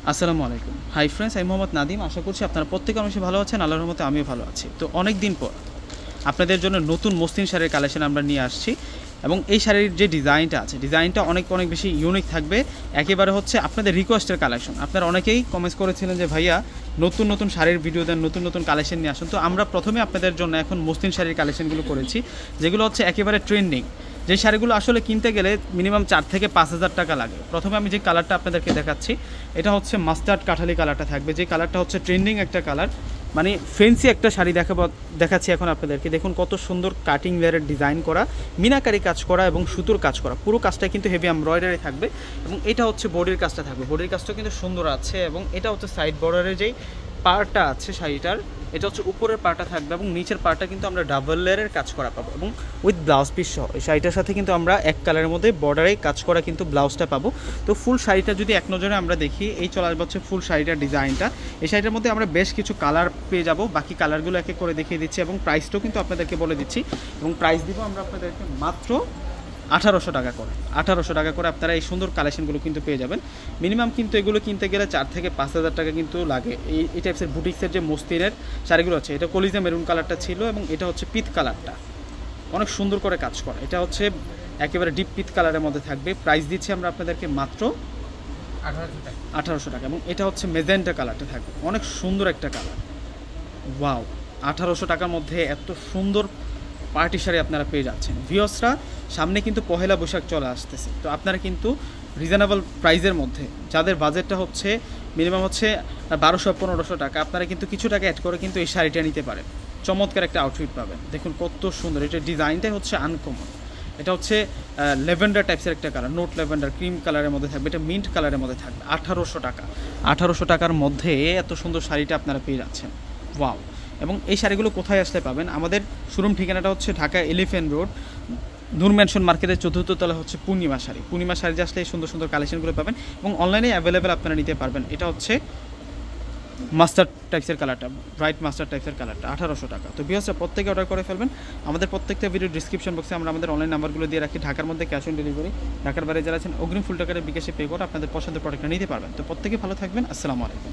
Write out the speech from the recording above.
আসসালামু আলাইকুম। Hi friends, আমি মোহাম্মদ নাদিম। আশা করছি আপনারা প্রত্যেকে অনেক ভালো আছেন। আল্লাহর রহমতে আমিও ভালো আছি। তো অনেক দিন পর আপনাদের জন্য নতুন মসলিন শাড়ির কালেকশন আমরা নিয়ে আসছি, এবং এই শাড়ির যে ডিজাইনটা আছে, ডিজাইনটা অনেক বেশি ইউনিক থাকবে। একেবারে হচ্ছে আপনাদের রিকোয়েস্টের কালেকশন। আপনারা অনেকেই কমেন্টস করেছিলেন যে ভাইয়া নতুন শাড়ির ভিডিও দেন, নতুন কালেকশন নিয়ে আসুন। তো আমরা প্রথমে আপনাদের জন্য এখন মসলিন শাড়ির কালেকশনগুলো করেছি, যেগুলো হচ্ছে একেবারে ট্রেন্ডিং। যে শাড়িগুলো আসলে কিনতে গেলে মিনিমাম 4 থেকে 5,000 টাকা লাগে। প্রথমে আমি যে কালারটা আপনাদেরকে দেখাচ্ছি, এটা হচ্ছে মাস্টার্ড কাঠালি কালারটা থাকবে, যে কালারটা হচ্ছে ট্রেন্ডিং একটা কালার, মানে ফেন্সি একটা শাড়ি দেখাচ্ছি এখন আপনাদেরকে। দেখুন কত সুন্দর কাটিং ওয়্যারের ডিজাইন করা, মিনাকারি কাজ করা এবং সুতোর কাজ করা। পুরো কাজটা কিন্তু হেভি এমব্রয়ডারি থাকবে, এবং এটা হচ্ছে বডির কাজটা থাকবে। বডির কাজটাও কিন্তু সুন্দর আছে, এবং এটা হচ্ছে সাইড বর্ডারের যেই পার্টটা আছে শাড়িটার, এটা হচ্ছে উপরের পার্টটা থাকবে, এবং নিচের পার্টটা কিন্তু আমরা ডাবল লেয়ারের কাজ করা পাবো, এবং উইথ ব্লাউজ পিস সহ। এই শাড়িটার সাথে কিন্তু আমরা এক কালারের মধ্যে বর্ডারে কাজ করা কিন্তু ব্লাউজটা পাবো। তো ফুল শাড়িটা যদি এক নজরে আমরা দেখি, এই চলে আসবে হচ্ছে ফুল শাড়িটার ডিজাইনটা। এই শাড়িটার মধ্যে আমরা বেশ কিছু কালার পেয়ে যাব, বাকি কালারগুলো এক এক করে দেখিয়ে দিচ্ছি, এবং প্রাইসটাও কিন্তু আপনাদেরকে বলে দিচ্ছি। এবং প্রাইস দিব আমরা আপনাদেরকে মাত্র 1800 টাকা করে। 1800 টাকা করে আপনারা এই সুন্দর কালেকশনগুলো কিন্তু পেয়ে যাবেন। মিনিমাম কিন্তু এগুলো কিনতে গেলে 4 থেকে 5,000 টাকা কিন্তু লাগে। এই টাইপসের বুটিক্সের যে মসলিনের শাড়িগুলো আছে, এটা কলিজা মেরুন কালারটা ছিল, এবং এটা হচ্ছে পিত কালারটা, অনেক সুন্দর করে কাজ করা। এটা হচ্ছে একেবারে ডিপ পিত কালারের মধ্যে থাকবে। প্রাইস দিচ্ছি আমরা আপনাদেরকে মাত্র 1800 টাকা। এবং এটা হচ্ছে মেজেন্টা কালারটা থাকবে, অনেক সুন্দর একটা কালার। ওয়াও, 1800 টাকার মধ্যে এত সুন্দর পার্টি শাড়ি আপনারা পেয়ে যাচ্ছেন। ভিউয়ার্সরা, সামনে কিন্তু পহেলা বৈশাখ চলে আসতেছে, তো আপনারা কিন্তু রিজনেবল প্রাইসের মধ্যে, যাদের বাজেটটা হচ্ছে মিনিমাম হচ্ছে 1200-1500 টাকা, আপনারা কিন্তু কিছু টাকা অ্যাড করে কিন্তু এই শাড়িটা নিতে পারেন। চমৎকার একটা আউটফিট পাবেন। দেখুন কত সুন্দর, এটা ডিজাইনটাই হচ্ছে আনকমন। এটা হচ্ছে ল্যাভেন্ডার টাইপসের একটা কালার, নোট ল্যাভেন্ডার ক্রিম কালারের মধ্যে থাকবে, এটা মিন্ট কালারের মধ্যে থাকবে। 1800 টাকা। 1800 টাকার মধ্যে এত সুন্দর শাড়িটা আপনারা পেয়ে যাচ্ছেন। ওয়াও। এবং এই শাড়িগুলো কোথায় আসতে পাবেন? আমাদের শোরুম ঠিকানাটা হচ্ছে ঢাকা এলিফ্যান্ট রোড, নূর ম্যানশন মার্কেটের 4র্থ তলা হচ্ছে পূর্ণিমা শাড়ি। পূর্ণিমা শাড়ি আসলে এই সুন্দর কালেকশনগুলো পাবেন, এবং অনলাইনে অ্যাভেলেবেল আপনারা নিতে পারবেন। এটা হচ্ছে মাস্টার্ড টাইপসের কালারটা, ব্রাইট মাস্টার্ড টাইপসের কালারটা, 1800 টাকা। তো ভিউয়ার্সরা, প্রত্যেকে অর্ডার করে ফেলবেন। আমাদের প্রত্যেকটা ভিডিও ডিসক্রিপশন বক্সে আমরা আমাদের অনলাইন নাম্বারগুলো দিয়ে রাখি। ঢাকার মধ্যে ক্যাশ অন ডেলিভারি, ঢাকার বাইরে যারা আছেন অগ্রিম ফুল টাকাটা বিকাশে পে করে আপনাদের পছন্দের প্রোডাক্টটা নিতে পারবেন। তো প্রত্যেকে ভালো থাকবেন। আসসালামু আলাইকুম।